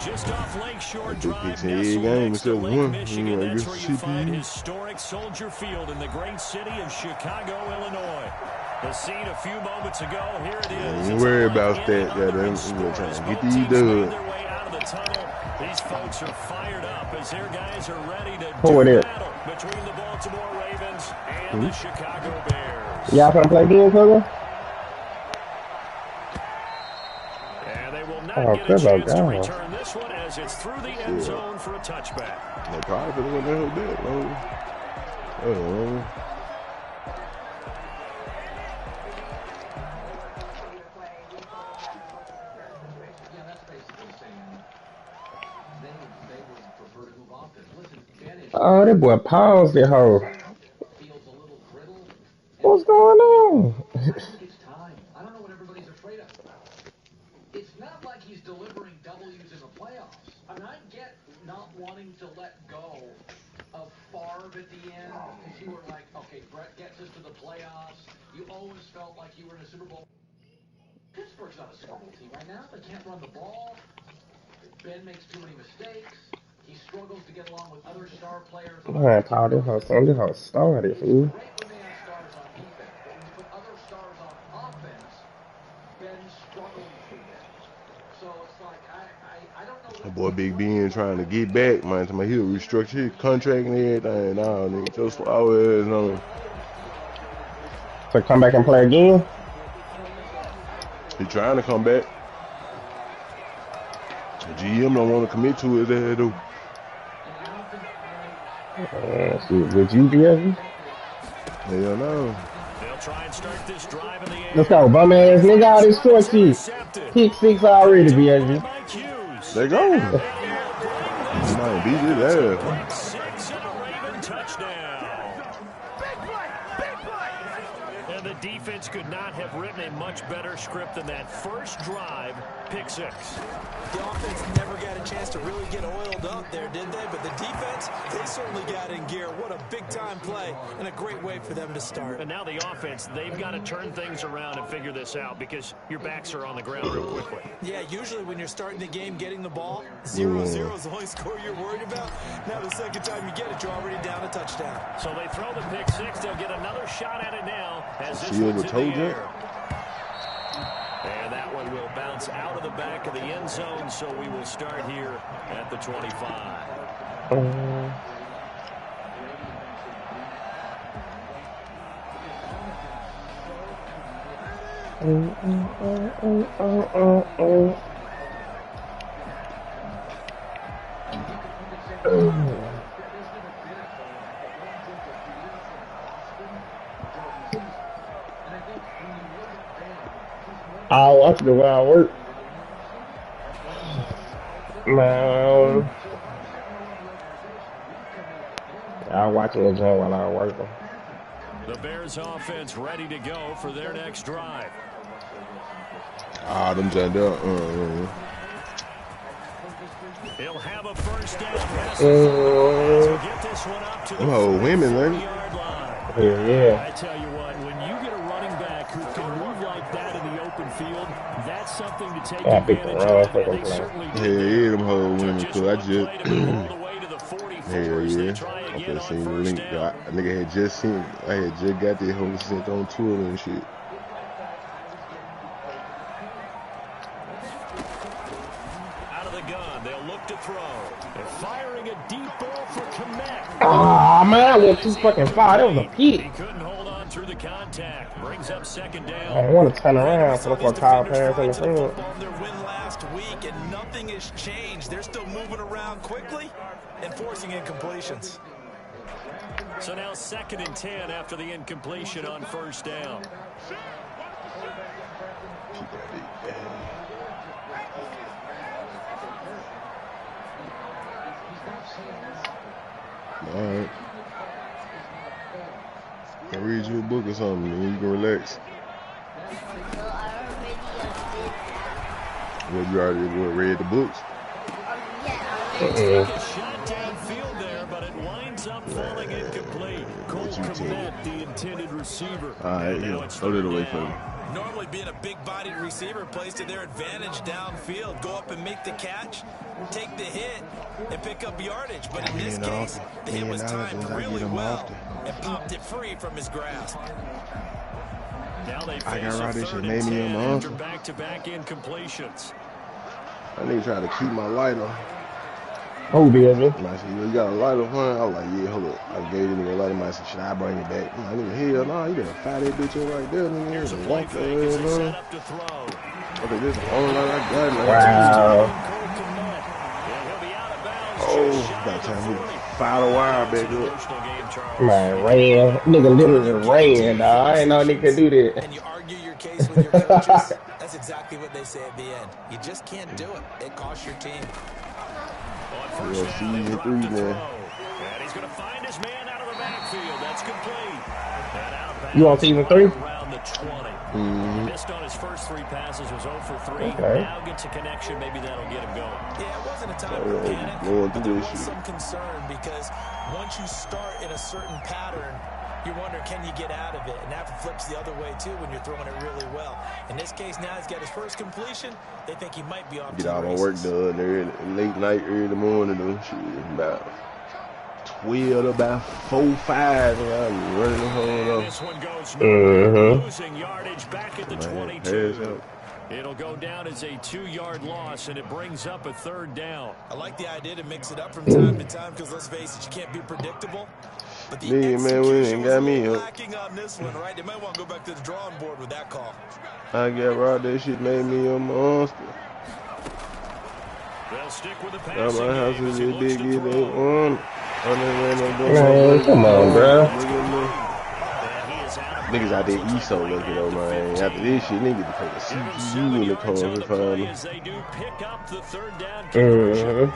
Just off Lakeshore Drive, nestled next to Lake Michigan. That's where you find historic Soldier Field in the great city of Chicago, Illinois. The scene a few moments ago. Here it is. Don't worry about that. Goddamn, we're trying to get these done. These folks are fired up as their guys are ready to do battle between the Baltimore Ravens and the Chicago Bears. Y'all gonna play games, Hogan? And they will not get a chance to return this one as it's through the end zone for a touchback. They probably could have went that low. Oh, that boy paused that hoe. What's going on? It's time. I don't know what everybody's afraid of. It's not like he's delivering W's in the playoffs. I mean, I get not wanting to let go of Favre at the end because you were like, okay, Brett gets us to the playoffs. You always felt like you were in a Super Bowl. Pittsburgh's not a Super Bowl team right now. They can't run the ball. Ben makes too many mistakes. He struggles to get along with other star players. Man, Paul, this hoe started, fool. Great when they have stars on defense, but when you put other stars on offense, Ben struggles with that. So it's like, I don't know. That boy Big Ben trying to get back, man. He'll restructure his contract and everything. Nah, nigga, just flowers on him. So come back and play again? He trying to come back. The GM don't want to commit to it, they do. Would you be able? Hell no. They'll try and start this drive in the air. Let's go, bum ass nigga, all this short shit. Kick 6 already, BSG. There go. He might beat his ass. 6 and a Raven touchdown. And the defense could not have written a much better script than that first drive, pick 6. The offense never got a chance to really get oiled up there, did they? But the defense, they certainly got in gear. What a big-time play and a great way for them to start. And now the offense, they've got to turn things around and figure this out because your backs are on the ground real quickly. Yeah, usually when you're starting the game getting the ball, 0-0 is the only score you're worried about. Now the second time you get it, you're already down a touchdown. So they throw the pick 6. They'll get another shot at it now as this one's in the air. And that one will bounce out of the back of the end zone, so we will start here at the 25. I'll watch the way I work. Man. I'll watch the joint while I'm working. The Bears offense ready to go for their next drive. Them turned up. He'll have a first down. Get this one up to the women, man. Yeah. I tell you what, when you get a running back who can move like that in the open field, that's something to take advantage of. Yeah, them whole women, because I just... Hell yeah. I just seen the link. A nigga had just seen... I had just got that whole sent on Twitter and shit. Out of the gun, they'll look to throw. They're firing a deep ball for Komet. Oh, man, I went too fucking far. That was a pick. He couldn't hold on through the contact. Brings up second down. I want to turn around for the tire pass in the field. Their win last week, and nothing has changed. They're still moving around quickly and forcing incompletions. So now 2nd and 10 after the incompletion on first down. All right. I'll read you a book or something, and you can relax. Well, you already read the books? Take a shot downfield there, but it winds up falling incomplete. Cole Komet, the intended receiver. All right, yeah. Throw it away for me. Normally being a big-bodied receiver plays to their advantage downfield. Go up and make the catch, take the hit, and pick up yardage. But in this case, the hit was timed really well and popped it free from his grasp. Now they I got face right a this shit 3rd made and me 10 a after monster. back-to-back incompletions. I need to try to keep my lighter. Oh, baby. I said, you got a lighter, huh? I was like, yeah, hold up. I gave the nigga a lighter. I said, should I bring it back? I nigga, hell no, you better fire that bitch up right there, nigga. Here's a And play walk fake as they there, set up to throw. Okay, this is the only light I got. Like, Wow. oh, about time we fire the wire back up. Man, ran. Nigga literally ran, dog. I ain't know nigga could do that. And you argue your case with your coaches, that's exactly what they say at the end. You just can't do it. It costs your team. We'll see you in 3 now. And he's going to find his man out of the backfield. That's complete. And outbound You on season 3? around the 20. Missed on his first 3 passes, was 0 for 3. Okay. Now gets a connection. Maybe that'll get him going. Yeah, it wasn't a time for panic, but there was some concern because once you start in a certain pattern, you're wondering, can you get out of it? And that flips the other way, too, when you're throwing it really well. In this case, now he's got his first completion. They think he might be off to Get the all my work races. done early, late night, early morning, though. Shit, about 12 to about 4, 5. I'm running the whole up. This one goes nowhere, losing yardage back at the 22. Out. It'll go down as a 2-yard loss, and it brings up a 3rd down. I like the idea to mix it up from time to time because, let's face it, you can't be predictable. But the Yeah, man, we execution ain't was got a me little up. lacking on this one, right? They might want to go back to the drawing board with that call. I got right, that shit made me a monster. They'll stick with the Got passing my house game is as he as looks big to as they throw. want. Man, come on, bro. Look at me. Niggas out there east so lucky though, man. After this shit, niggas to play the CPU in the corner On the to play find me. as they do pick up the 3rd down conversion.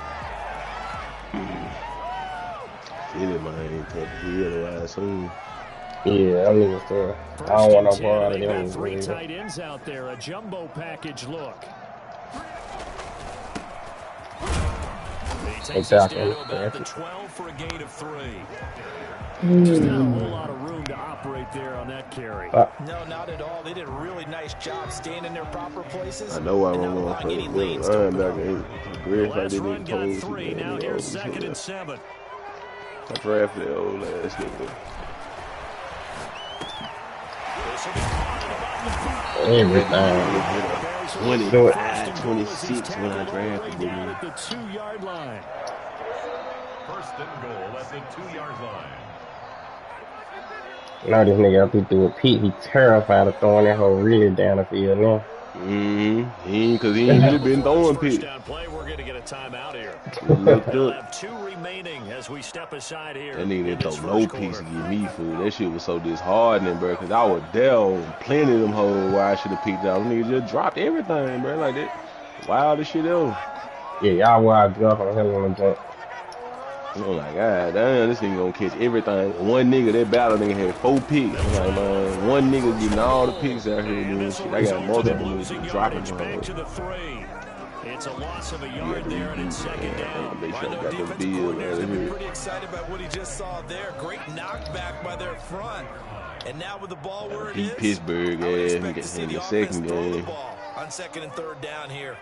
Feel it, man. Tough to hear the soon. Yeah, I'm niggas too. I don't want no part of They've got them. 3 tight ends out there. A jumbo package look. He takes us down to about the 12 for a gain of 3. Just not a whole lot of room to operate there on that carry. No, not at all. They did a really nice job staying in their proper places. I know I and not don't want to allowing play any lanes to open up. Greg Last didn't run got told 3. Now here's 2nd and 7. I drafted that old ass nigga. Everything. 25, 26 when I drafted him. At the 2-yard line. 1st and goal at the 2-yard line. Now this nigga up here through a pit. He terrified of throwing that whole really down the field now. Cause he ain't really been throwing First pit. down play, we're going to get a timeout here. Looked We'll up. have 2 remaining as we step aside here. That nigga in didn't this throw no first piece to quarter. give me food. That shit was so disheartening, bro. Cause I was there on plenty of them hoes where I should have picked out. Them niggas just dropped everything, bro. Like that. Wildest shit ever. Yeah, y'all wild up on hell on the jump. I'm like, God damn, this nigga gonna catch everything. One nigga, that battle nigga had 4 picks. I'm like, man, one nigga getting all the picks out here doing shit. I got multiple niggas dropping back to them. the 3. It's a loss of a yard there, and it's 2nd down. They Right, should their have got them defensive bills coordinator's out gonna be here. pretty excited about what he just saw there. Great knockback by their front. And now with the ball where it Beat is, Pittsburgh, I would yeah, expect to see in the the offense second throw the game. ball on 2nd and 3rd down here.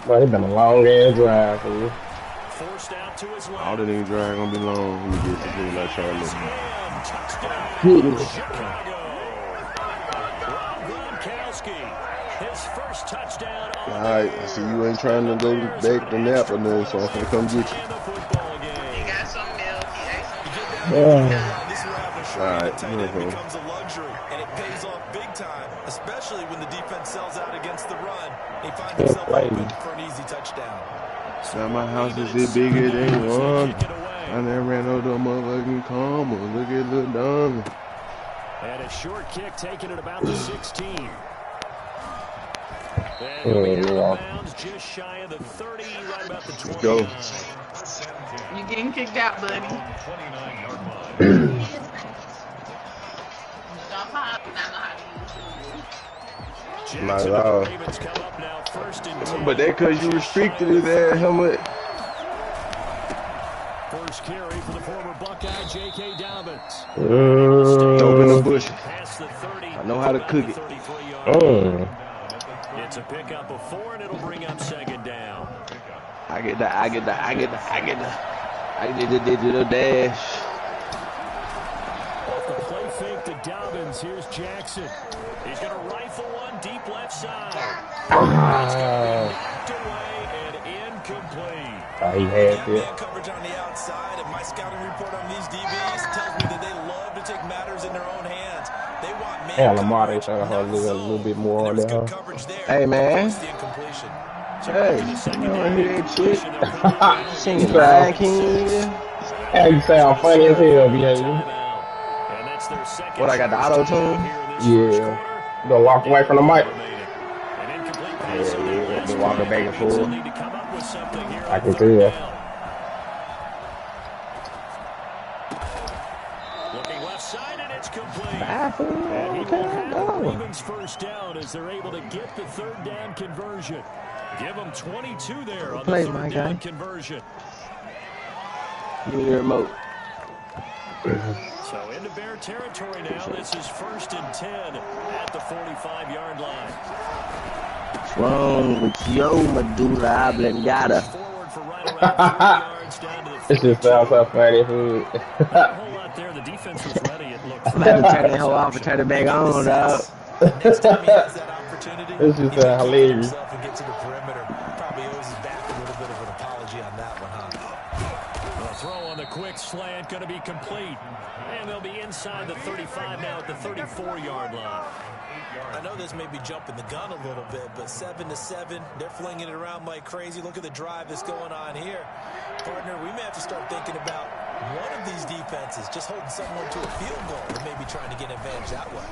Well, it's been a long ass drive for you. Forced out to his All left. the niggas drive gonna be long when we get to play like Charlotte. Touchdown, Chicago. Rob Gronkowski, his first touchdown on Alright, I see you ain't trying to go back to Napa now, so I'm gonna come get you. the football game. You got some milk. You ate some This is where having a short Alright, tight end mhm. becomes a luxury, and it pays off big time, especially when the defense sells out against the run. He finds himself open for an easy touchdown. Now my house is as big as they want. I never ran over the motherfucking comma. Look at Lil Diamond. And a short kick taken at about the 16. And he'll be out of bounds just shy of the 30, right about the 20. Go. You getting kicked out, buddy. 29-yard line. Stop hopping. I know how to use it. Not Jackson at all. and the Ravens come up now 1st and 10. But that cause you restricted his ass helmet. First carry for the former Buckeye, J.K. Dobbins. Dope in the bush. Past the 30. I know how to cook it. It's a pickup of 4, and it'll bring up second down. I get the digital dash. Off the play fake to Dobbins. Here's Jackson. He's going to rifle one deep left side. Knocked away and incomplete. He had it. Coverage on the outside, and my scouting report on these DBs tells me that they love to take matters in their own hands. They want man Yeah, Lamar, they trying to hold a little bit more on there. Hey, man. Hey, you don't hear that shit? Singing Lion King. Hey, you sound funny as hell, baby. What, I got the auto-tune? Yeah. You gonna walk away from the mic? Yeah, been walking back and forth. I can tell. Looking left side, and it's complete. And he will have the Ravens first down as they're able to get the third down conversion. Give them 22 there on the third down conversion. Give me your remote. So into Bear territory now. This is 1st and 10 at the 45-yard line. What's wrong with your medulla oblongata? Forward for right around 4 yards down to the 42. This just sounds so funny, food. Not a whole lot there. The defense was ready. It looked. I'm about to turn that hoe off and turn it back on, dog. Next time he has that opportunity, This is hilarious. and get to the perimeter. Probably owes his back a little bit of an apology on that one, huh? The throw on the quick slant going to be complete. And they'll be inside the 35 now at the 34-yard line. I know this may be jumping the gun a little bit, but 7-7, they're flinging it around like crazy. Look at the drive that's going on here. Partner, we may have to start thinking about one of these defenses just holding someone to a field goal and maybe trying to get an advantage that way.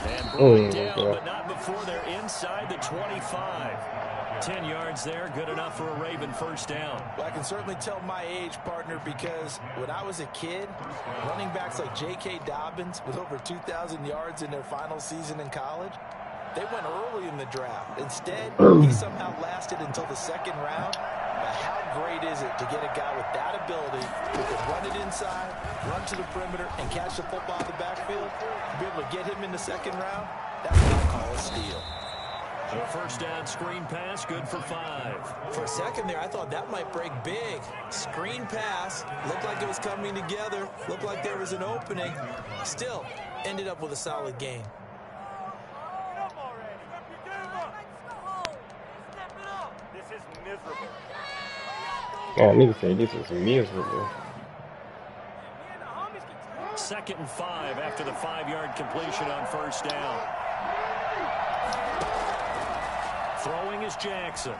And brought down, but not before they're inside the 25. 10 yards there, good enough for a Raven first down. Well, I can certainly tell my age, partner, because when I was a kid, running backs like J.K. Dobbins with over 2,000 yards in their final season in college, they went early in the draft. Instead, he somehow lasted until the second round. But how great is it to get a guy with that ability who can run it inside, run to the perimeter, and catch the football in the backfield? To be able to get him in the second round, that's what I call a steal. A first down screen pass, good for 5. For a second there, I thought that might break big. Screen pass, looked like it was coming together, looked like there was an opening. Still, ended up with a solid game. This is miserable. Yeah, nigga said this is miserable. 2nd and 5 after the 5-yard completion on first down. Throwing is Jackson.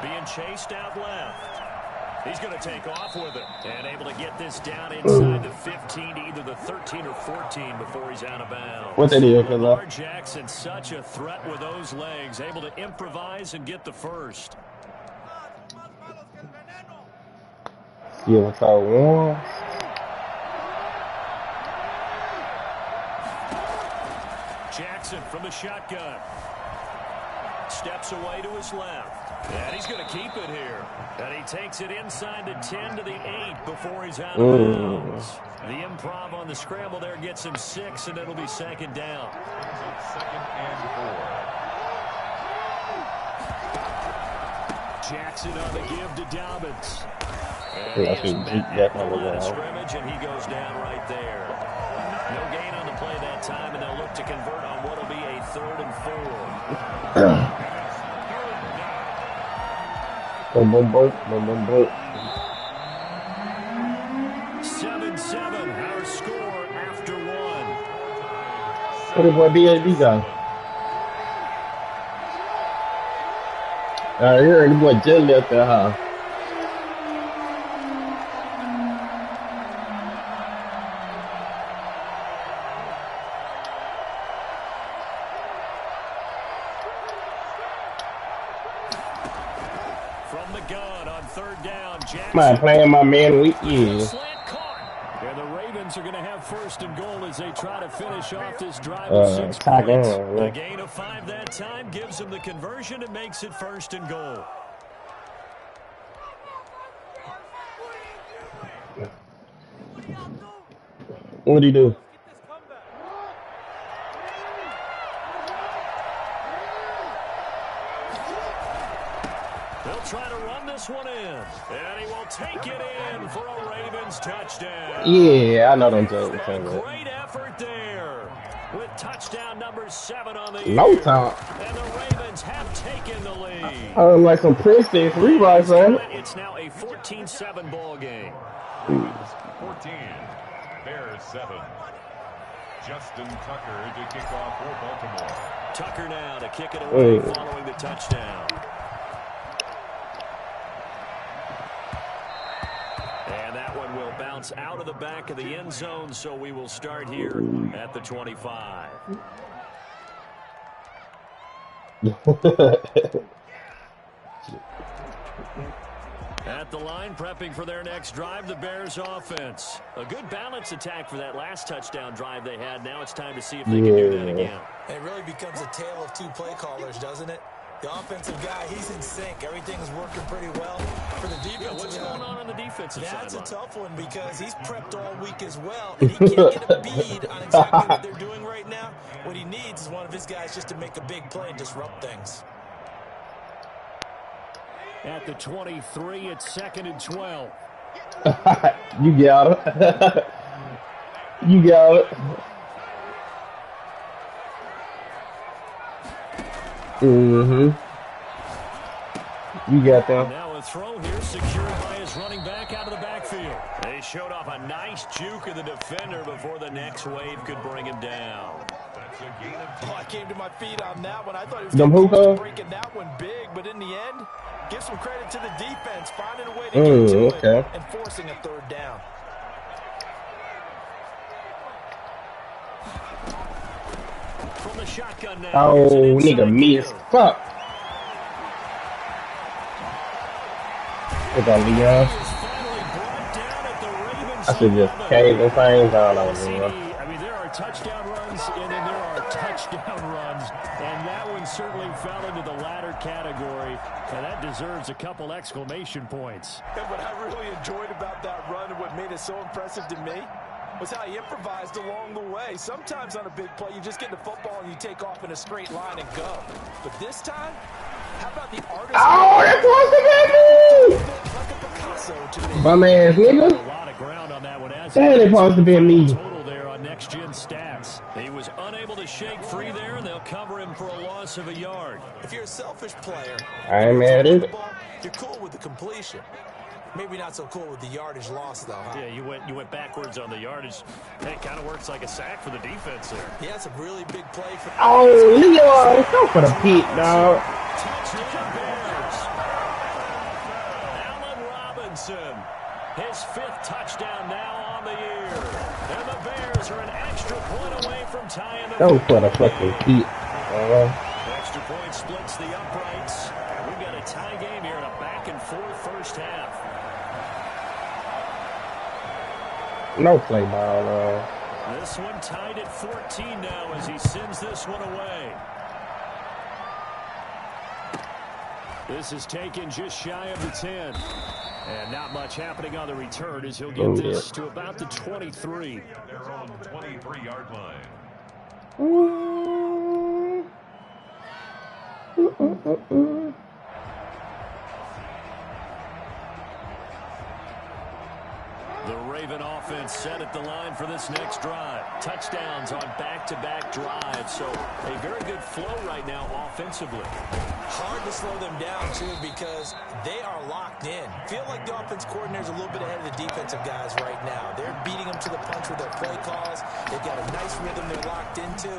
Being chased out left. He's going to take off with it and able to get this down inside the 15 to either the 13 or 14 before he's out of bounds. What that is, Lamar Jackson, such a threat with those legs, able to improvise and get the first. Yeah, what's all warm? Jackson from the shotgun. Steps away to his left. And he's going to keep it here. And he takes it inside the 10 to the 8 before he's out of bounds. The improv on the scramble there gets him 6, and it'll be second down. 2nd and 4. Jackson on the give to Dobbins. And Yeah, he is met at the line of scrimmage, and he goes down right there. No gain on the play that time, and they'll look to convert on what will be a 3rd and 4. Boom, boom, boom, boom, boom, boom. 7-7, our score after 1. What did boy BAB got? I heard the boy Jelly up there, huh? From the gun on 3rd down, Jackson. Man, playing my man week, yeah. Slant caught. And the Ravens are going to have 1st and goal as they try to finish off this drive of 6 points. A gain of 5 that time gives them the conversion and makes it 1st and goal. What'd he do? They'll try to run this one in, and he will take it in for a Ravens touchdown. Yeah, I know them jokes. Great effort there with touchdown number 7 on the No year. time. And the Ravens have taken the lead. Like some Princeton Reeboks, man. It's now a 14-7 ball game. 14, Bears 7. Justin Tucker to kick off for Baltimore. Tucker now to kick it away following the touchdown. And that one will bounce out of the back of the end zone, so we will start here at the 25. At the line, prepping for their next drive, the Bears offense. A good balance attack for that last touchdown drive they had. Now it's time to see if they can do that again. It really becomes a tale of two play callers, doesn't it? The offensive guy, he's in sync. Everything's working pretty well. For the defensive what's going on the defensive side? That's a tough one because he's prepped all week as well, and he can't get a bead on exactly what they're doing right now. What he needs is one of his guys just to make a big play and disrupt things. At the 23, it's 2nd and 12. You got it. You got it. You got them. Now a throw here secured by his running back out of the backfield. They showed off a nice juke of the defender before the next wave could bring him down. Oh, I came to my feet on that one. I thought he was going to breaking that one big, but in the end, give some credit to the defense, finding a way to get to it and forcing a third down. From the shotgun now. Oh, nigga, missed. Fuck. It's on Leon. I should just carry the things on over here. I mean, there are touchdown runs, and then there are touchdown runs, and that one certainly fell into the latter category, and that deserves a couple exclamation points. And what I really enjoyed about that run and what made it so impressive to me was how he improvised along the way. Sometimes on a big play, you just get the football and you take off in a straight line and go. But this time, how about the artist? Oh, that's supposed to be me! Bum ass nigga. A lot of ground on that one. That ain't supposed to be me. Total there on next-gen stats. He was unable to shake free there, and they'll cover him for a loss of a yard. If you're a selfish player, I ain't mad at it. You're cool with the completion. Maybe not so cool with the yardage loss, though, huh? Yeah, you went backwards on the yardage. Hey, it kind of works like a sack for the defense there. Yeah, it's a really big play for... Oh, Leon, go for the peak, dog. Touchdown Bears. Allen Robinson, his 5th touchdown now on the year. And the Bears are an extra point away from tying the... Go for the fucking peak. Extra point splits the uprights. We've got a tie game here in a back-and-forth first half. No play ball. This one tied at 14 now as he sends this one away. This is taken just shy of the 10. And not much happening on the return as he'll get this to about the 23. They're on the 23-yard line. The Raven offense set at the line for this next drive. Touchdowns on back-to-back drives. So a very good flow right now offensively. Hard to slow them down, too, because they are locked in. Feel like the offense coordinator's a little bit ahead of the defensive guys right now. They're beating them to the punch with their play calls. They've got a nice rhythm they're locked into.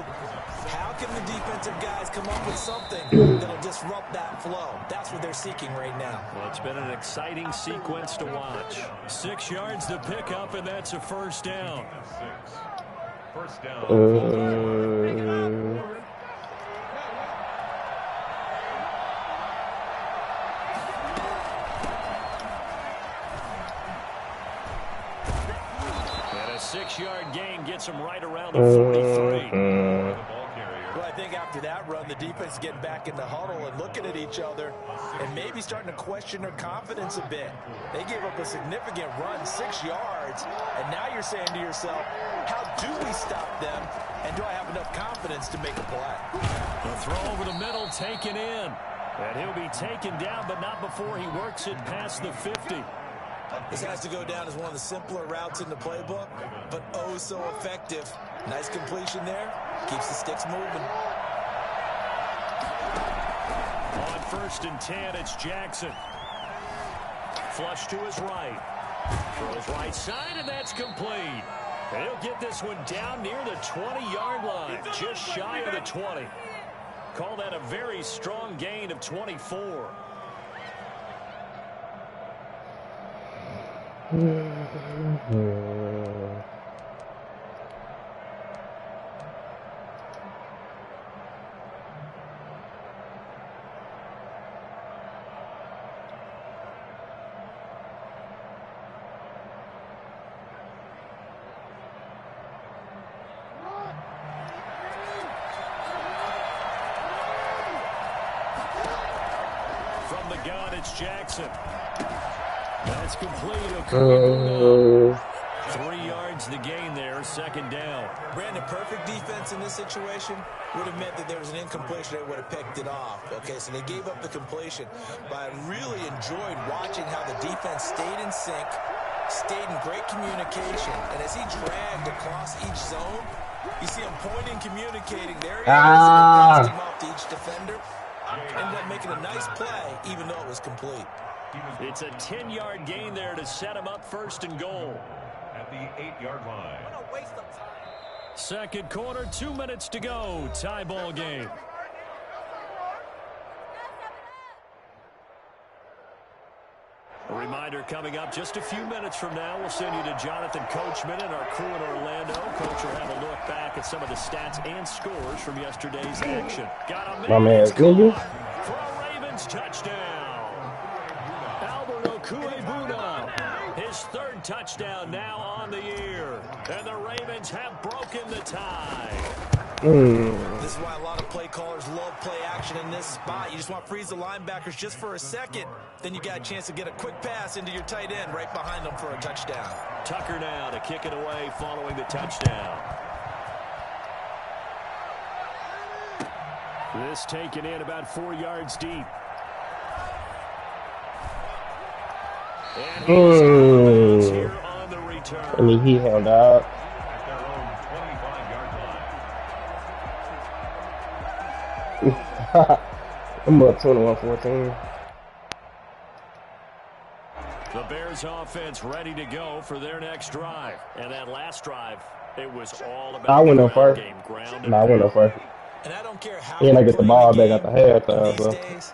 How can the defensive guys come up with something that'll disrupt that flow? That's what they're seeking right now. Well, it's been an exciting sequence to watch. 6 yards to pick up, and that's a first down. 6. First down. And a 6-yard gain gets him right around the 43. Well, I think after that run, the defense is getting back in the huddle and looking at each other and maybe starting to question their confidence a bit. They gave up a significant run, 6 yards, and now you're saying to yourself, how do we stop them, and do I have enough confidence to make a play? The throw over the middle taken in, and he'll be taken down, but not before he works it past the 50. This has to go down as one of the simpler routes in the playbook, but oh so effective. Nice completion there. Keeps the sticks moving. On 1st and 10, it's Jackson. Flush to his right. Throws right side, and that's complete. And he'll get this one down near the 20-yard line, just shy of the 20. Call that a very strong gain of 24. From the gun, it's Jackson. That's complete. 3 yards the gain there, 2nd down. Brandon, perfect defense in this situation would have meant that there was an incompletion. They would have picked it off. Okay, so they gave up the completion. But I really enjoyed watching how the defense stayed in sync, stayed in great communication. And as he dragged across each zone, you see him pointing, communicating. There he is. And he him off to each defender. Ended up making a nice play, even though it was complete. It's a 10-yard gain there to set him up 1st and goal. At the 8-yard line. 2nd quarter, 2 minutes to go. Tie ball game. A reminder coming up just a few minutes from now. We'll send you to Jonathan Coachman and our crew in Orlando. Coach will have a look back at some of the stats and scores from yesterday's action. Got a man's caught for a Ravens touchdown. Albert Okwuegbuna, his 3rd touchdown now on the year. And the Ravens have broken the tie. This is why a lot of play callers love play action in this spot. You just want to freeze the linebackers just for a second. Then you got a chance to get a quick pass into your tight end right behind them for a touchdown. Tucker now to kick it away following the touchdown. This taken in about 4 yards deep. And he's here on the return. I mean, he held out. At their own 25-yard line. I'm up 21-14. The Bears offense ready to go for their next drive. And that last drive, it was all about I went up first. game. I went up first. And I don't care how And I get the ball back at the halftime, these so days,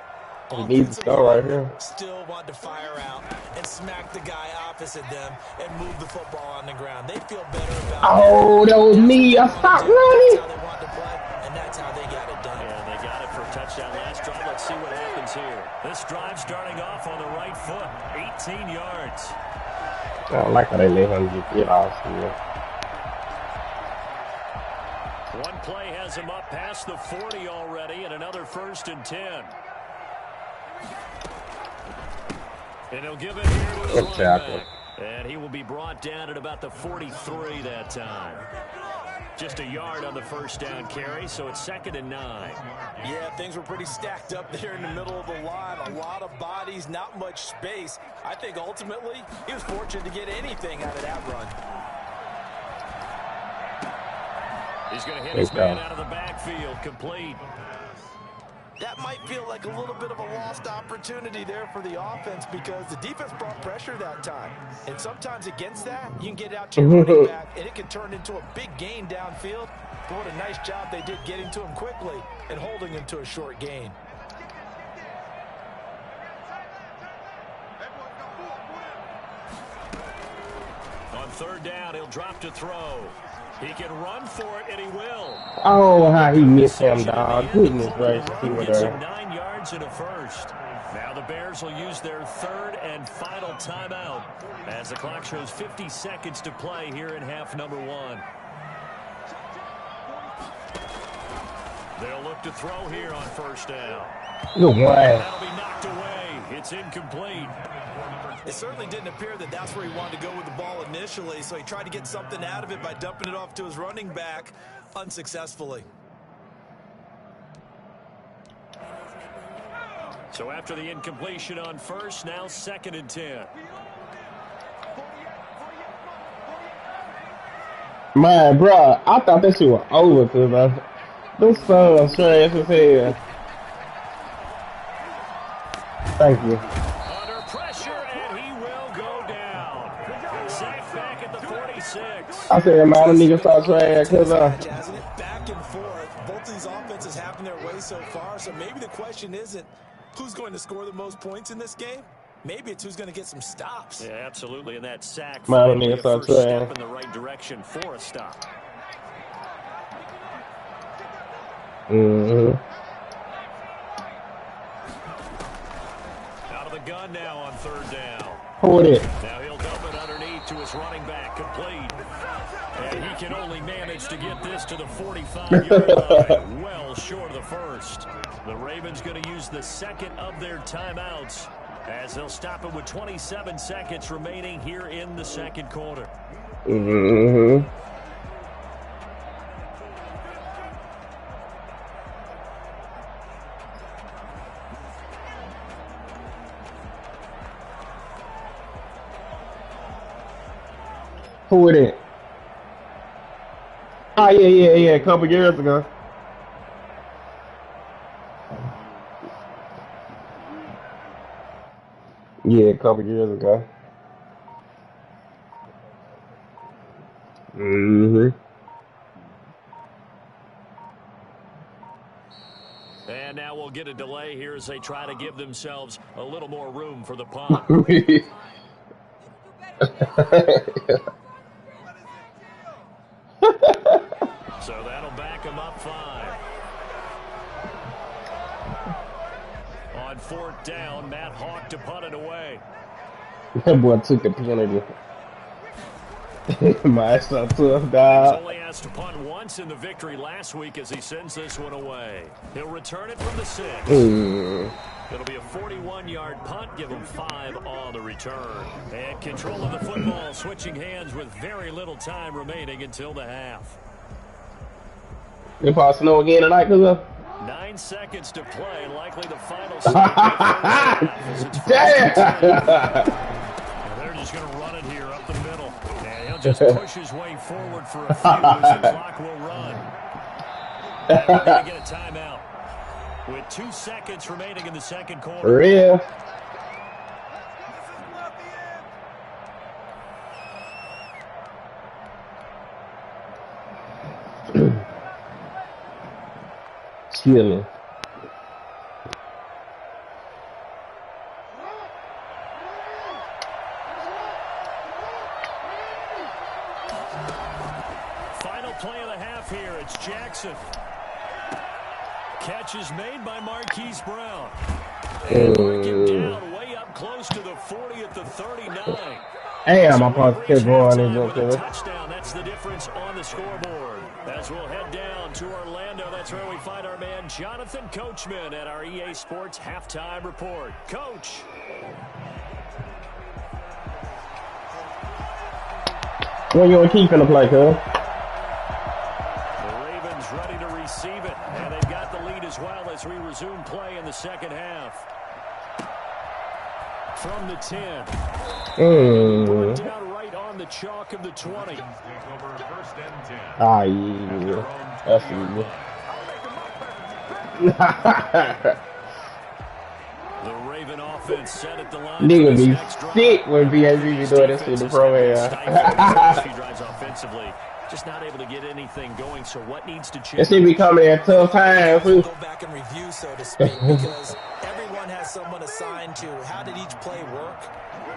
he needs to score right here. still want to fire out and smack the guy opposite them and move the football on the ground. They feel better about Oh, that was me. I stopped That's running. how they want to play, and that's how they got it done. And they got it for a touchdown last drive. Let's see what happens here. This drive starting off on the right foot, 18 yards. I don't like how they let him get off here. One play has him up past the 40 already, and another 1st and 10. And he'll give it here to his running back. And he will be brought down at about the 43 that time. Just a yard on the 1st down carry, so it's 2nd and 9. Yeah, things were pretty stacked up there in the middle of the line. A lot of bodies, not much space. I think ultimately he was fortunate to get anything out of that run. He's going to hit his man out of the backfield, complete. That might feel like a little bit of a lost opportunity there for the offense because the defense brought pressure that time. And sometimes against that, you can get out to your running back, and it can turn into a big gain downfield. But what a nice job they did getting to him quickly and holding him to a short gain. On 3rd down, he'll drop to throw. He can run for it, and he will. Oh, how he missed him, dog. Goodness gracious, he was Gets there. him 9 yards and a 1st. Now the Bears will use their 3rd and final timeout as the clock shows 50 seconds to play here in half number 1. They'll look to throw here on first down. Good one. That'll be knocked away. It's incomplete. It certainly didn't appear that that's where he wanted to go with the ball initially, so he tried to get something out of it by dumping it off to his running back unsuccessfully. So after the incompletion on first, now 2nd and 10. Man, bro, I thought that shit was over because those songs trash as hell. Thank you. Under pressure, and he will go down. Sacked back at the 46. I said, man, them niggas start trash because back and forth. Both of these offenses have their way so far, so maybe the question isn't who's going to score the most points in this game. Maybe it's who's going to get some stops. Yeah, absolutely. And that sack finally a first step in the right direction for a stop. Out of the gun now on 3rd down. Hold it. Now he'll dump it underneath to his running back, complete. And he can only manage to get this to the 45-yard line, well short of the first. The Ravens going to use the 2nd of their timeouts, as they'll stop it with 27 seconds remaining here in the 2nd quarter. Who it is? Oh, yeah, a couple years ago. Yeah, a couple years ago. And now we'll get a delay here as they try to give themselves a little more room for the punt. So that'll back him up 5. On 4th down, Matt Hawk to punt it away. That boy took the penalty. My so tough, He's dog. only asked to punt once in the victory last week as he sends this one away. He'll return it from the 6. It'll be a 41-yard punt, give him 5 on the return. And control of the football, switching hands with very little time remaining until the half. It probably snow again tonight, cuz 9 seconds to play, likely the final Damn! They're just going to run it here up the middle. And he'll just push his way forward for a few as the clock will run. And they're going to get a timeout with 2 seconds remaining in the 2nd quarter. For real? Chilling. Final play of the half here. It's Jackson. Catch is made by Marquise Brown. And mark him down way up close to the 40 at the 39. Damn, my pops kept going in there. Touchdown. That's the difference on the scoreboard. As we'll head down to Orlando, that's where we find our man Jonathan Coachman at our EA Sports Halftime Report. Coach. What you want to keep in the play, cuz? The Ravens ready to receive it, and they've got the lead as well as we resume play in the 2nd half. From the 10. Down right on the chalk of the 20. Ah, yeah. That's easy. The Raven offense set at the line. Nigga be sick when VAV be doing this in the pro few drives offensively. Just not able to get anything going, so what needs to change? It should be coming at tough times. Go back and review, so to speak, because everyone has someone assigned to how did each play work.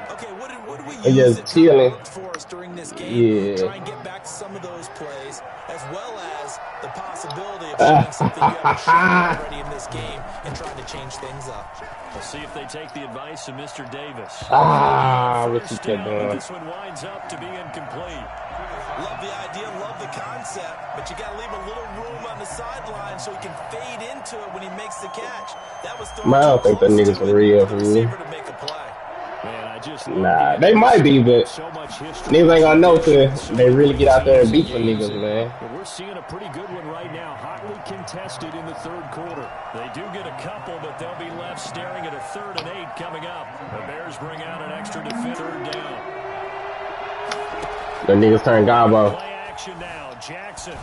Okay, what did we use that worked for us during this game? Try and get back to some of those plays, as well as the possibility of showing something you haven't shown already in this game and trying to change things up. We'll see if they take the advice of Mr. Davis. What you kept doing? This one winds up to be incomplete. Love the idea, love the concept, but you got to leave a little room on the sideline so he can fade into it when he makes the catch. That was thrown Man, I don't too think the close niggas to for it real, for the fool. receiver to make a play. Man, I just Nah, they might be, but niggas ain't gonna know till they really get out there and beat some niggas, man. But we're seeing a pretty good one right now, hotly contested in the third quarter. They do get a couple, but they'll be left staring at a 3rd and 8 coming up. The Bears bring out an extra defense. 3rd down. The niggas turn gobbo. Play action now, Jackson.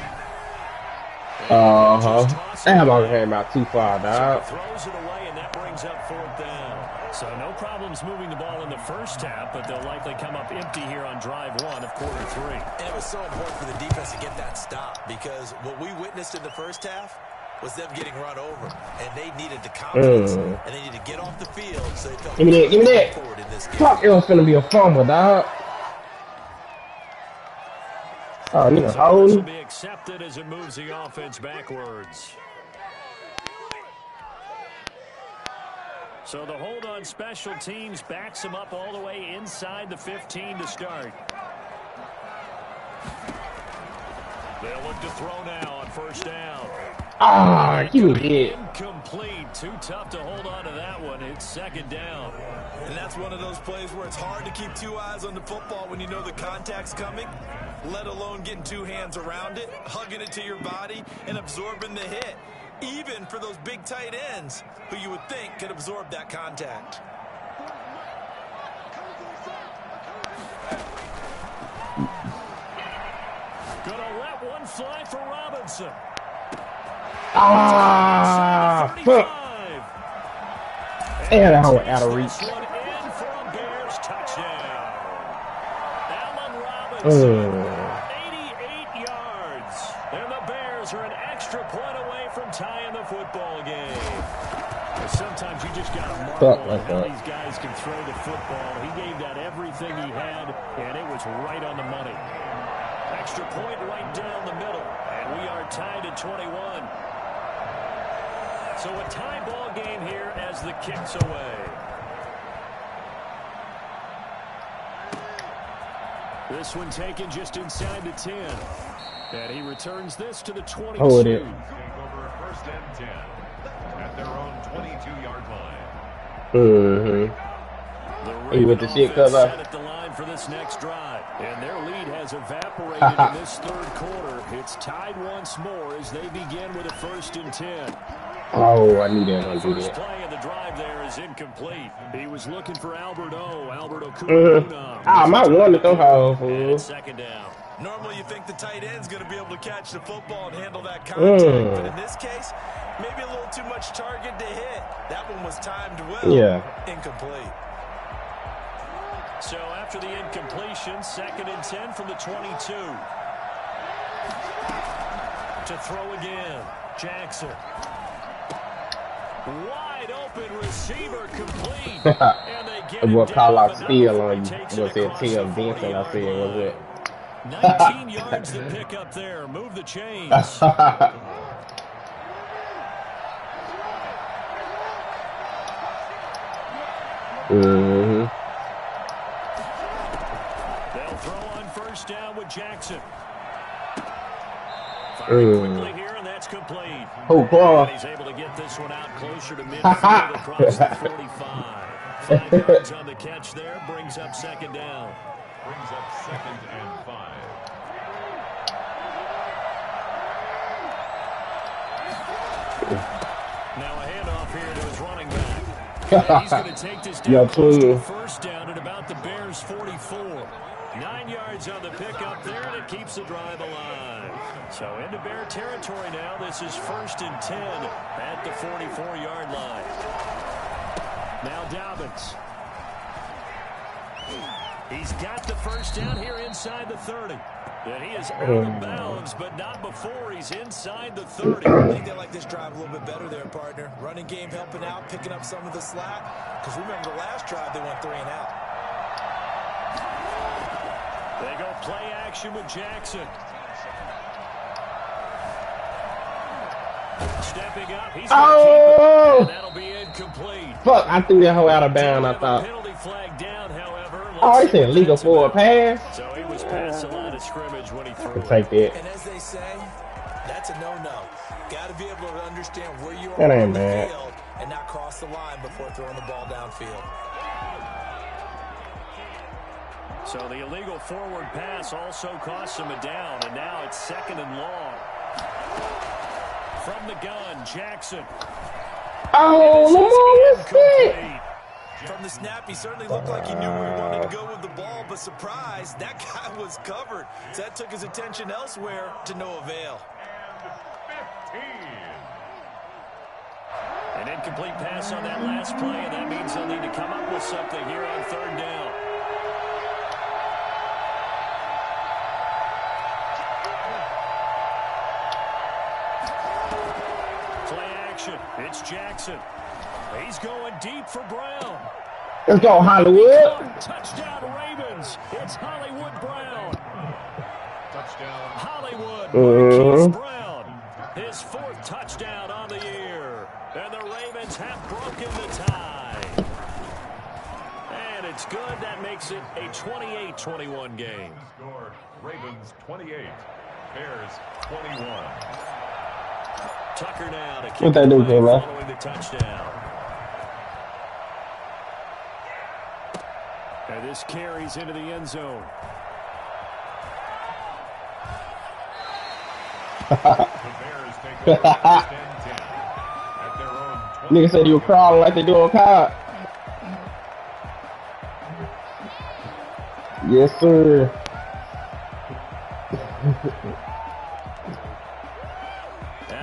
Damn, I came out too far, dog. Throws it away, and that brings up 4th down. So no problems moving the ball in the first half, but they'll likely come up empty here on drive 1 of quarter 3. And it was so important for the defense to get that stop because what we witnessed in the first half was them getting run over, and they needed the confidence, and they needed to get off the field so they felt give me that. forward in this game. Fuck, it was finna be a fumble, dog. Oh, nigga, So hold. this will be accepted as it moves the offense backwards. So the hold on special teams backs him up all the way inside the 15 to start. They'll look to throw now on 1st down. Ah, give me it. Incomplete. Too tough to hold on to that one. It's 2nd down. And that's one of those plays where it's hard to keep 2 eyes on the football when you know the contact's coming, let alone getting 2 hands around it, hugging it to your body, and absorbing the hit. Even for those big tight ends who you would think could absorb that contact. Gonna let one fly for Robinson. Ah, fuck. And that whole out of reach. This one in for a Bears touchdown. Allen Robinson, 88 yards. And the Bears are an extra point away from tying the football game. Sometimes you just got to marvel at how these guys can throw the football. He gave that everything he had, and it was right on the money. Extra point right down the middle, and we are tied at 21. So a tie ball game here as the kick's away. This one taken just inside the 10. And he returns this to the 22. Hold it. Take over 1st and 10 at their own 22-yard line. Hey, with the shit cover. At the line for this next drive. And their lead has evaporated in this 3rd quarter. It's tied once more as they begin with a 1st and 10. Oh, I knew that. I knew First that. play of the drive there is incomplete. He was looking for Albert O. I might want to throw her, fool. 2nd down. Normally you think the tight end's going to be able to catch the football and handle that contact, but in this case, maybe a little too much target to hit. That one was timed well. Yeah. Incomplete. So after the incompletion, 2nd and 10 from the 22. To throw again, Jackson. Wide open receiver complete. And they get What call out down, steal on but you? takes Was it it across Tim the Vincent? I 40-yard said, was line. it? 19 yards to pick up there. Move the chains. They'll throw on 1st down with Jackson. Firing quickly here, and that's complete. Oh, boy. And he's able to get this one out closer to midfield across the 45. 5 yards on the catch there, brings up 2nd down. Brings up 2nd and 5. Now a handoff here to his running back. And he's going to take this down close to a 1st down at about the Bears' 44. 9 yards on the pickup there, and it keeps the drive alive. So into Bear territory now. This is 1st and 10 at the 44-yard line. Now Dobbins. He's got the 1st down here inside the 30. And he is out of bounds, but not before he's inside the 30. I think they like this drive a little bit better there, partner. Running game helping out, picking up some of the slack. Because remember the last drive, they went 3 and out. They go play action with Jackson. Stepping up, he's going to keep it, and that'll be incomplete. Fuck, I threw that hoe out of bounds, I thought. Penalty flag down, however. Oh, they said legal for a pass. So he was past the line of scrimmage when he threw it. Take that. And as they say, that's a no-no. Got to be able to understand where you are That ain't on the bad. field and not cross the line before throwing the ball downfield. So the illegal forward pass also costs him a down, and now it's 2nd and long. From the gun, Jackson. Oh, Lamar, what's that? From the snap, he certainly looked like he knew where he wanted to go with the ball, but surprise, that guy was covered. So that took his attention elsewhere to no avail. An incomplete pass on that last play, and that means they'll need to come up with something here on 3rd down. Play action. It's Jackson. He's going deep for Brown. Let's go, Hollywood. Touchdown, Ravens. It's Hollywood Brown. Touchdown. Hollywood by Keith Brown. His 4th touchdown on the year. And the Ravens have broken the tie. And it's good. That makes it a 28-21 game. Score, Ravens 28, Bears 21. Tucker now to What kick they it do, away Kayla? following the touchdown. And this carries into the end zone. The Bears take over 1st and 10 at their own 20. Nigga said you were crawling like they do on COD. Yes, sir.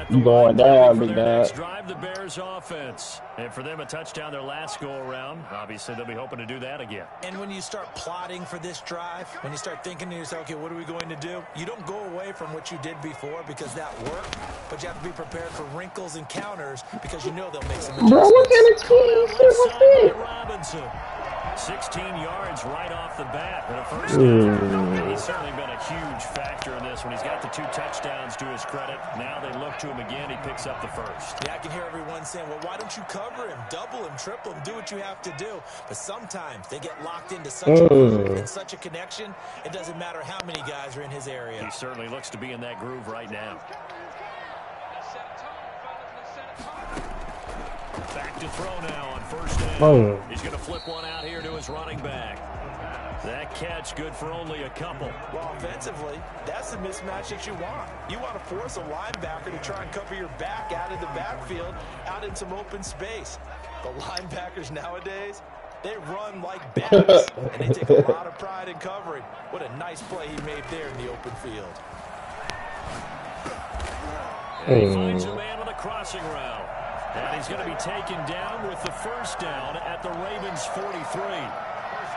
You going down, big dog. Drive the Bears offense. And for them, a touchdown their last go-around. Obviously, they'll be hoping to do that again. And when you start plotting for this drive, when you start thinking to yourself, okay, what are we going to do? You don't go away from what you did before because that worked, but you have to be prepared for wrinkles and counters because you know they'll make some Bro, what adjustments. kind of team shit was that? Robinson. 16 yards right off the bat and a first down. And he's certainly been a huge factor in this when he's got the 2 touchdowns to his credit. Now they look to him again. He picks up the first. Yeah, I can hear everyone saying, well, why don't you cover him, double him, triple him, do what you have to do. But sometimes they get locked into such a groove and such a connection, it doesn't matter how many guys are in his area. He certainly looks to be in that groove right now. Back to throw now on 1st down. He's going to flip one out here to his running back. That catch good for only a couple. Well, offensively, that's the mismatch that you want. You want to force a linebacker to try and cover your back out of the backfield, out in some open space. The linebackers nowadays, they run like bats, and they take a lot of pride in covering. What a nice play he made there in the open field. And he finds a man on the crossing route. And he's going to be taken down with the first down at the Ravens 43.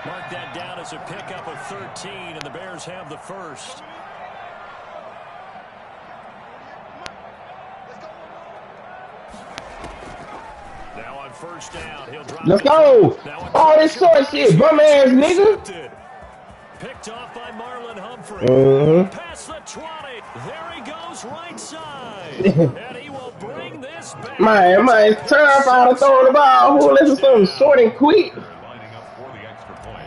Mark that down as a pickup of 13, and the Bears have the first. Now on 1st down, he'll drop. Let's go. Oh, this short shit, bum ass nigga. Picked off by Marlon Humphrey. Past the 20. There he goes right side. And he will bring this back. Man, it's terrified of throwing the ball. Who listen to something short and quick? Lining up for the extra point.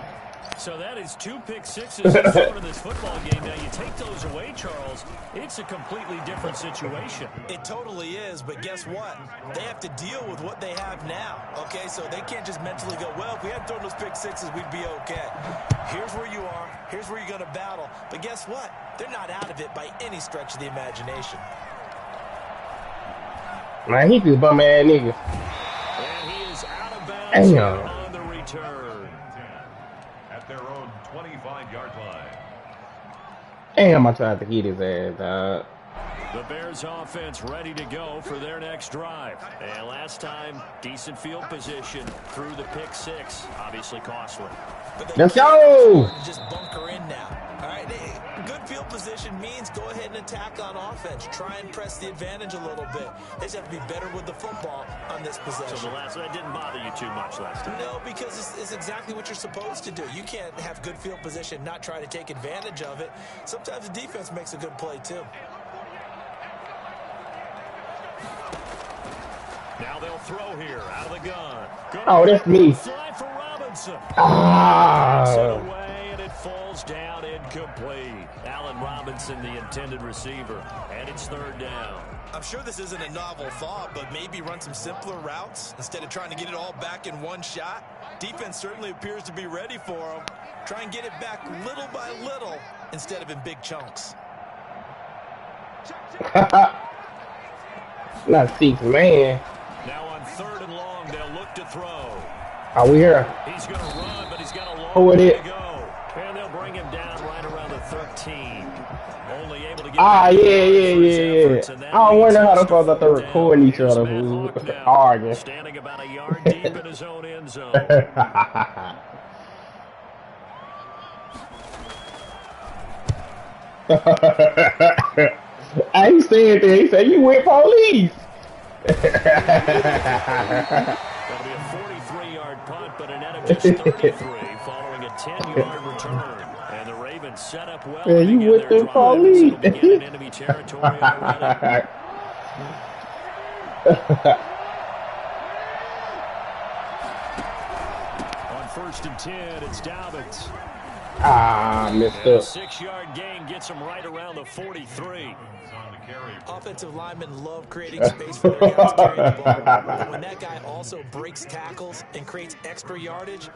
So that is 2 pick sixes he's thrown in this football game. Now you take those away, Charles, it's a completely different situation. It totally is, but guess what? They have to deal with what they have now, okay? So they can't just mentally go, well, if we hadn't thrown those pick sixes, we'd be okay. Here's where you are. Here's where you're going to battle. But guess what? They're not out of it by any stretch of the imagination. Man, he just bum ass nigga. And he is out of bounds on the return. At their own 25-yard line. Damn, I tried to hit his ass, dog. The Bears offense ready to go for their next drive. And last time, decent field position through the pick 6. Obviously costly. Let's go! Just bunker in now. All right, good field position means go ahead and attack on offense. Try and press the advantage a little bit. They just have to be better with the football on this possession. So that didn't bother you too much last time? No, because it's exactly what you're supposed to do. You can't have good field position, not try to take advantage of it. Sometimes the defense makes a good play, too. Now they'll throw here out of the gun. Oh, that's me. Fly for Robinson. Ah. Away, and it falls down incomplete. Robinson, the intended receiver. And it's third down. I'm sure this isn't a novel thought, but maybe run some simpler routes instead of trying to get it all back in one shot. Defense certainly appears to be ready for him. Try and get it back little by little instead of in big chunks. Not 6 man. Now on third and long, they'll look to throw. Are we here? He's going to run, but he's got a long way to go. And they'll bring him down right around the 13. Only able to get yeah. I don't wonder how the fuck that they're recording each other. Arguing. Standing about a yard deep in his own end zone. I ain't saying that. He said, you went police. That'll be a 43-yard punt, but a net of just 33 following a 10-yard return. And the Ravens set up well. Man, you went through police. Enemy territory already. On 1st and 10, it's Dobbins. Missed up. A 6-yard gain gets him right around the 43. Offensive linemen love creating space for their guys to carry the ball. But when that guy also breaks tackles and creates extra yardage,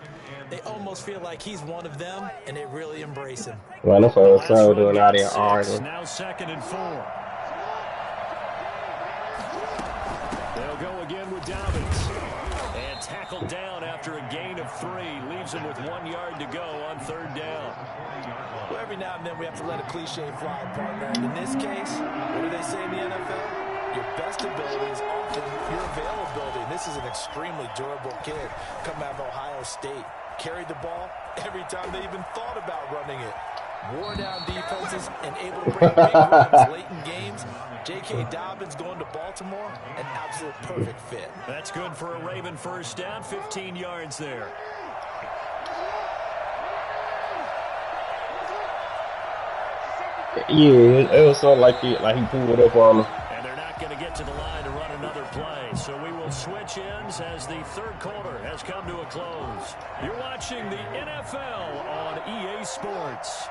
they almost feel like he's one of them, and they really embrace him. Well, that's what I was so doing out there arguing. Now 2nd and 4. They'll go again with Dobbins. And tackled down after a gain of 3. Leaves him with 1 yard to go on 3rd down. Well, every now and then we have to let a cliche fly, partner. And in this case, what do they say in the NFL? Your best ability is often your availability. And this is an extremely durable kid coming out of Ohio State. Carried the ball every time they even thought about running it. Wore down defenses and able to bring big runs late in games. J.K. Dobbins going to Baltimore, an absolute perfect fit. That's good for a Raven 1st down, 15 yards there. Yeah, it was sort of like he pulled it up on him. And they're not going to get to the line to run another play. So we will switch ends as the 3rd quarter has come to a close. You're watching the NFL on EA Sports.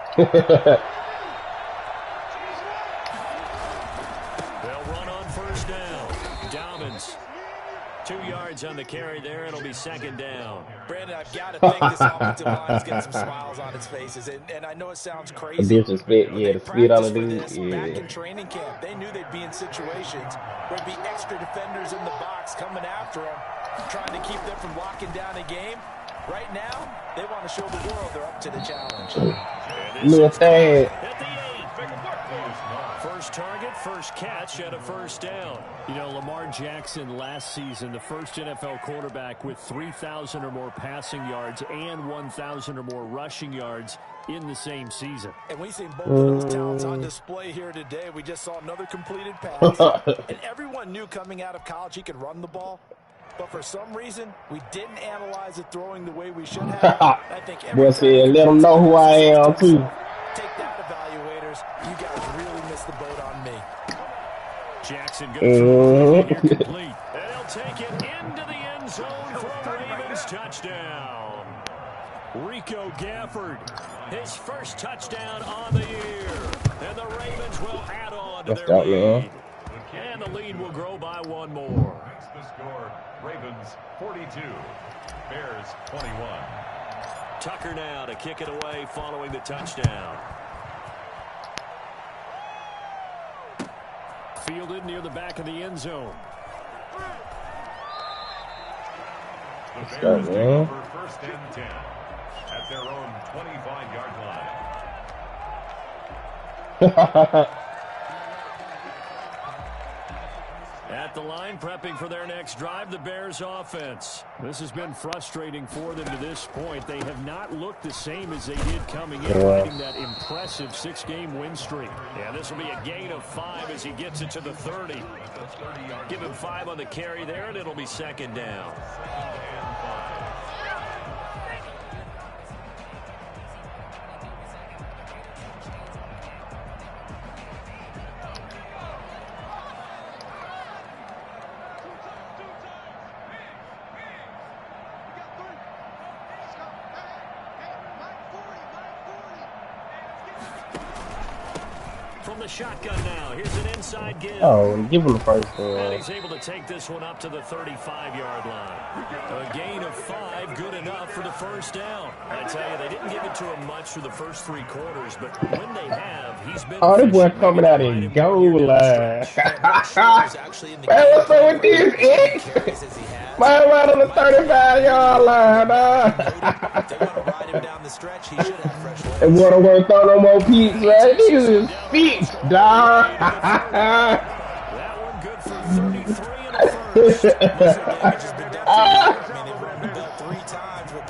They'll run on 1st down. Dobbins. 2 yards on the carry there. It'll be 2nd down. Brandon, I've got to think this offensive line is getting some smiles on its faces. And I know it sounds crazy. Disrespect, yeah, the spit on the dude. Back in training camp, they knew they'd be in situations where there'd be extra defenders in the box coming after them, trying to keep them from locking down a game. Right now, they want to show the world they're up to the challenge. Little thing. At the 8. First target, first catch at a 1st down. You know, Lamar Jackson last season, the first NFL quarterback with 3,000 or more passing yards and 1,000 or more rushing yards in the same season. And we've seen both of those talents on display here today. We just saw another completed pass. And everyone knew coming out of college he could run the ball. But for some reason, we didn't analyze it throwing the way we should have. I think let them know who I am, too. Take that, evaluators. You guys really missed the boat on me. Jackson goes here complete. And he'll take it into the end zone for a Ravens touchdown. Rico Gafford, his first touchdown on the year. And the Ravens will add on to their lead. And the lead will grow by 1 more. That's the score. Ravens 42, Bears 21. Tucker now to kick it away following the touchdown. Fielded near the back of the end zone. The Bears take over 1st and 10 at their own 25-yard line. At the line, prepping for their next drive, the Bears offense. This has been frustrating for them to this point. They have not looked the same as they did coming in, riding that impressive 6-game win streak. Yeah, this will be a gain of 5 as he gets it to the 30. Give him 5 on the carry there, and it'll be 2nd down. from the shotgun now. Here's an inside give. Oh, give him the first one. And he's able to take this one up to the 35-yard line. A gain of 5, good enough for the first down. I tell you, they didn't give it to him much for the first 3 quarters, but when they have, he's been. Oh, this boy coming out in goal line. Man, what's up with this, X? Man, right on the 35-yard line, and what I'm gonna throw no more peaks, man. Niggas is feet, dog. That one good for 33 and a first.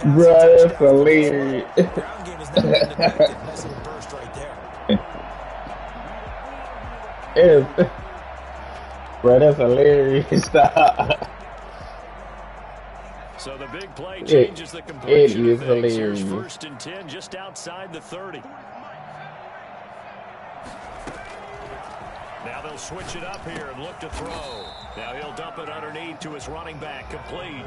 Bro, that's hilarious. Bro, that's hilarious. So the big play changes the completion of things. Here's hilarious. 1st and 10 just outside the 30. Now they'll switch it up here and look to throw. Now he'll dump it underneath to his running back, complete.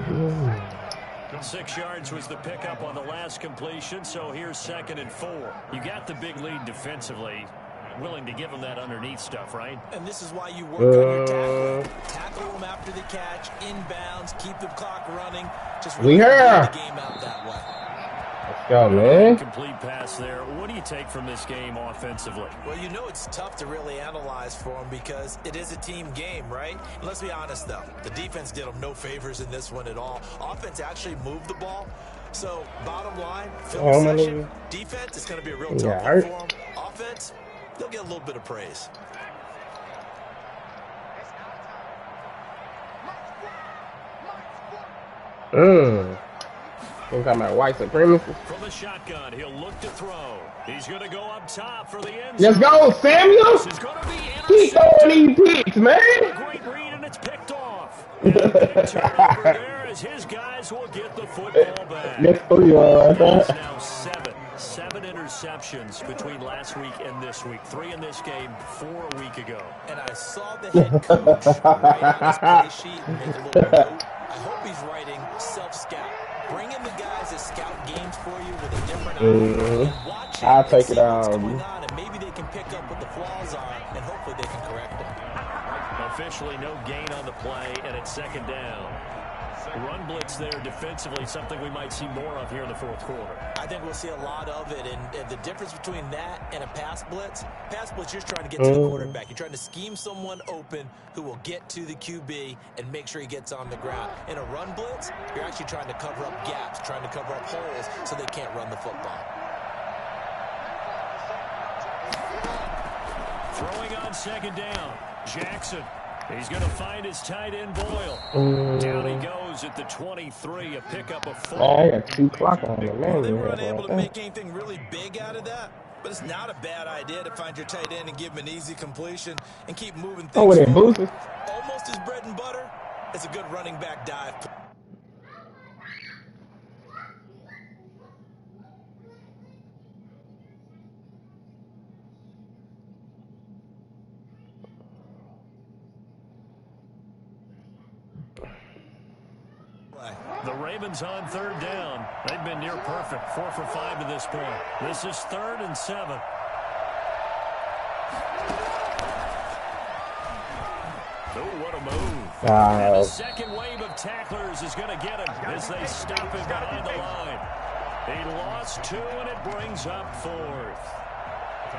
6 yards was the pickup on the last completion, so here's 2nd and 4. You got the big lead defensively. Willing to give him that underneath stuff, right? And this is why you work on your tackle. Tackle them after the catch, inbounds, keep the clock running. Just really get the game out that way. Let's go, man. Complete pass there. What do you take from this game offensively? Well, you know it's tough to really analyze for them because it is a team game, right? And let's be honest, though. The defense did them no favors in this one at all. Offense actually moved the ball. So, bottom line, film session, defense is going to be a real tough one for them. Offense, they'll get a little bit of praise. We're talking about white supremacy. From the shotgun, he'll look to throw. He's going to go up top for the end zone. Let's go, Samuel. Keep throwing these picks, man. Great read, and it's picked off. And a big turnover there as his guys will get the football back. Next 3 yards. It's now 7 interceptions between last week and this week. 3 in this game, 4 a week ago. And I saw the head coach write out his play sheet and make a little note. I hope he's writing self-scout. Bring in the guys that scout games for you with a different eye. Watch I'll take it what's on. going on, and maybe they can pick up what the flaws are, and hopefully they can correct them. Officially no gain on the play, and it's 2nd down. Run blitz there defensively, something we might see more of here in the 4th quarter. I think we'll see a lot of it, and the difference between that and a pass blitz, you're trying to get to the quarterback. You're trying to scheme someone open who will get to the QB and make sure he gets on the ground. In a run blitz, you're actually trying to cover up gaps, trying to cover up holes so they can't run the football. Throwing on 2nd down, Jackson. He's going to find his tight end, Boyle. Down he goes at the 23, a pickup of 4. I got 2 clock on it, man. They weren't able to make anything really big out of that, but it's not a bad idea to find your tight end and give him an easy completion and keep moving things. With it boosted. Almost his bread and butter. It's a good running back dive. The Ravens on 3rd down. They've been near perfect, 4 for 5 to this point. This is 3rd and 7. Oh, what a move. And the second wave of tacklers is going to get him as they stop him behind the line. He lost 2, and it brings up 4th.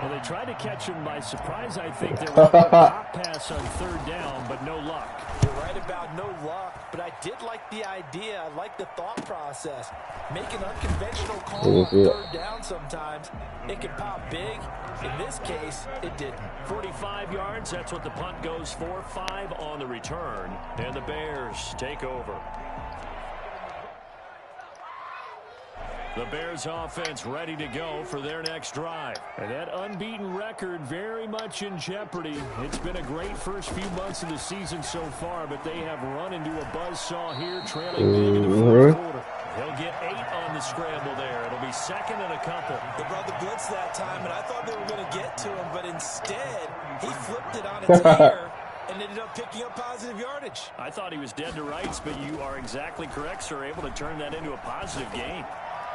Well, they tried to catch him by surprise, I think. They were a pop pass on 3rd down, but no luck. You're right about no luck, but I did like the idea. I like the thought process. Make an unconventional call on 3rd down sometimes. It can pop big. In this case, it didn't. 45 yards, that's what the punt goes for. 5 on the return, and the Bears take over. The Bears offense ready to go for their next drive. And that unbeaten record very much in jeopardy. It's been a great first few months of the season so far, but they have run into a buzzsaw here, trailing big in the 4th quarter. They'll get 8 on the scramble there. It'll be 2nd and a couple. They brought the blitz that time, and I thought they were going to get to him, but instead, he flipped it on its ear and ended up picking up positive yardage. I thought he was dead to rights, but you are exactly correct, sir, able to turn that into a positive gain.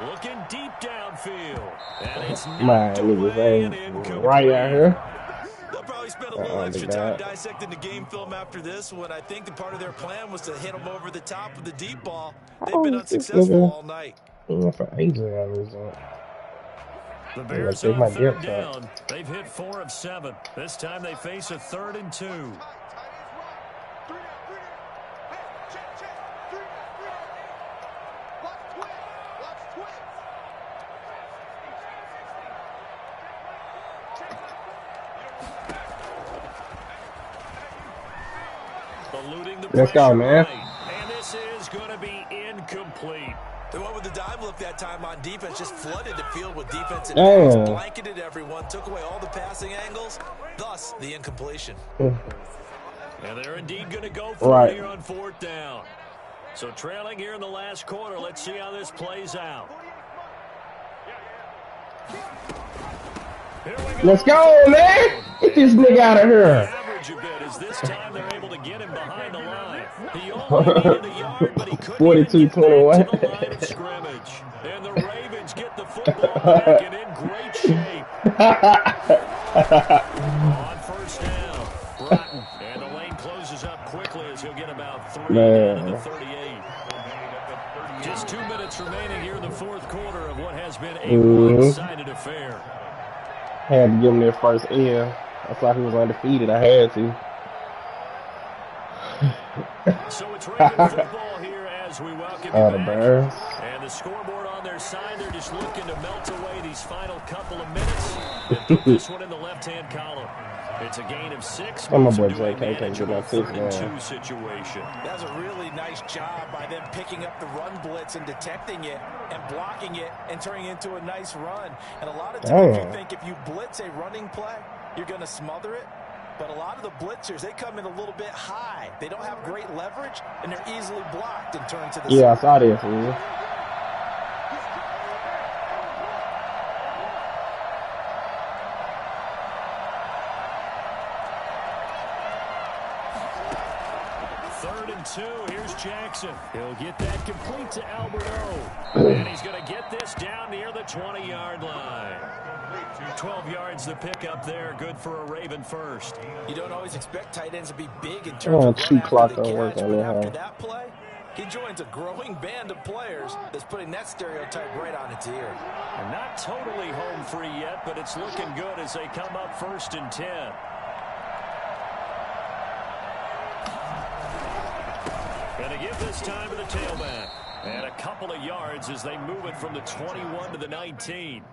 Looking deep downfield. And it's knocked away and incomplete. Right out here. The spent a little extra time dissecting the game film after this one. I think the part of their plan was to hit them over the top with the deep ball. They've been unsuccessful all night. For ages, the Bears on third down. They've hit 4 of 7. This time they face a 3rd and 2. Let's go, man. And this is going to be incomplete. The one with the dime look that time on defense just flooded the field with defensive backs, blanketed everyone, took away all the passing angles, thus the incompletion. And they're indeed going to go for it here on 4th down. So trailing here in the last quarter, let's see how this plays out. Let's go, man. Get this nigga out of here. A bit as this time they're able to get him behind the line. He only needed a yard, but he couldn't even get back to the line of scrimmage. And the Ravens get the football back and in great shape. On 1st down, Broughton. And the lane closes up quickly as he'll get about 3 down to the 38. Just 2 minutes remaining here in the 4th quarter of what has been a one-sided affair. Had to give him their first L. That's like he was undefeated. I had to. So it's Raven football here as we welcome you back. Bears. And the scoreboard on their side, they're just looking to melt away these final couple of minutes and put this one in the left-hand column. It's a gain of 6. I'm a boy Jay can't get that 3rd and 2 situation. That's a really nice job by them picking up the run blitz and detecting it and blocking it and turning it into a nice run. And a lot of times you think if you blitz a running play, you're going to smother it. But a lot of the blitzers, they come in a little bit high. They don't have great leverage, and they're easily blocked and turned to the side. I saw this. Man. Here's Jackson. He'll get that complete to Alberto. And he's going to get this down near the 20-yard line. 12 yards to pick up there. Good for a Raven first. You don't always expect tight ends to be big in terms of run after the catch, but after that play, he joins a growing band of players that's putting that stereotype right on its ear. And not totally home free yet, but it's looking good as they come up 1st and 10. And they give this time to the tailback. And a couple of yards as they move it from the 21 to the 19.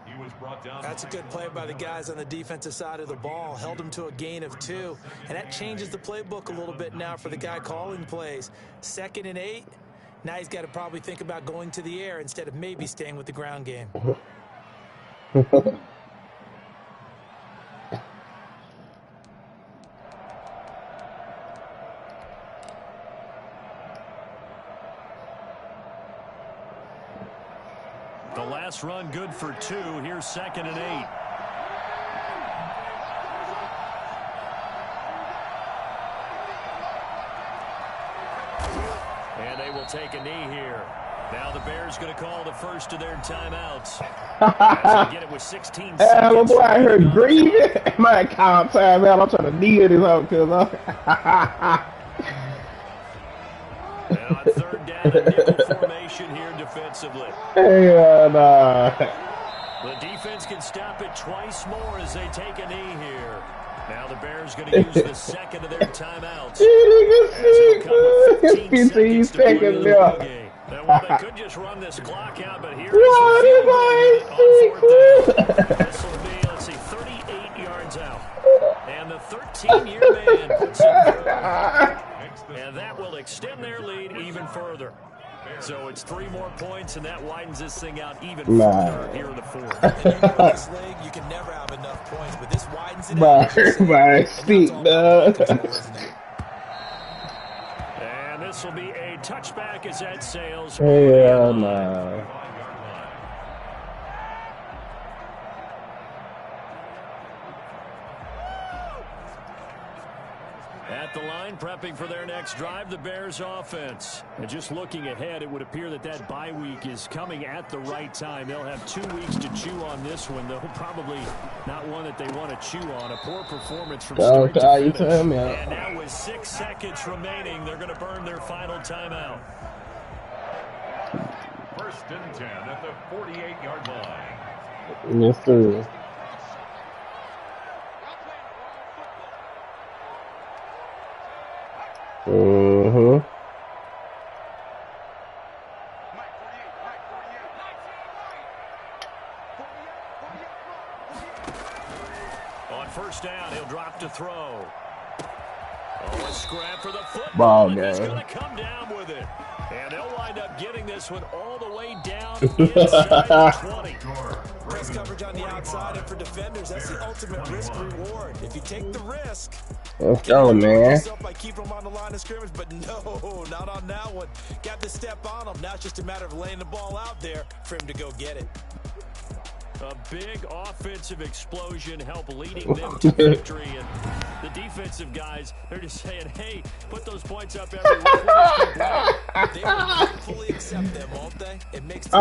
That's a good play by the guys on the defensive side of the ball. Held him to a gain of 2. And that changes the playbook a little bit now for the guy calling plays. 2nd and 8. Now he's got to probably think about going to the air instead of maybe staying with the ground game. The last run good for 2. Here's 2nd and 8. And they will take a knee here. Now the Bears going to call the first of their timeouts. As they get it with 16 seconds. My boy I heard grieving. My count timeout. I'm trying to knee it out because on 3rd down, a nickel formation here defensively. The defense can stop it twice more as they take a knee here. Now the Bears going to use the second of their timeouts. As 15 seconds to play the game. Now, well, they could just run this clock out, but here is the field goal on 4th down. This will be, let's see, 38 yards out. And the 13-year man puts it through. And that will extend their lead even further. So it's 3 more points, and that widens this thing out even further here in the 4th. In this league, you can never have enough points, but this widens it out. My feet, And this will be a touchback as that sails. At the line, prepping prepping for their next drive, the Bears offense. And just looking ahead, it would appear that bye week is coming at the right time. They'll have 2 weeks to chew on this one, though probably not one that they want to chew on. A poor performance from start to finish. And now with 6 seconds remaining, they're going to burn their final timeout. 1st and 10 at the 48-yard line. Yes, sir. On 1st down, he'll drop to throw. Oh, a scrap for the football. Ball He's game. going to come down with it. And they'll wind up getting this one all the way down inside the 20. Press coverage on the outside, and for defenders, that's the ultimate risk-reward. If you take the risk, let's go, man. by keeping them on the line of scrimmage, but no, not on that one. Got the step on him. Now it's just a matter of laying the ball out there for him to go get it. A big offensive explosion helped leading them to victory. And the defensive guys, they're just saying, hey, put those points up every week. They will fully accept them, won't they? It makes the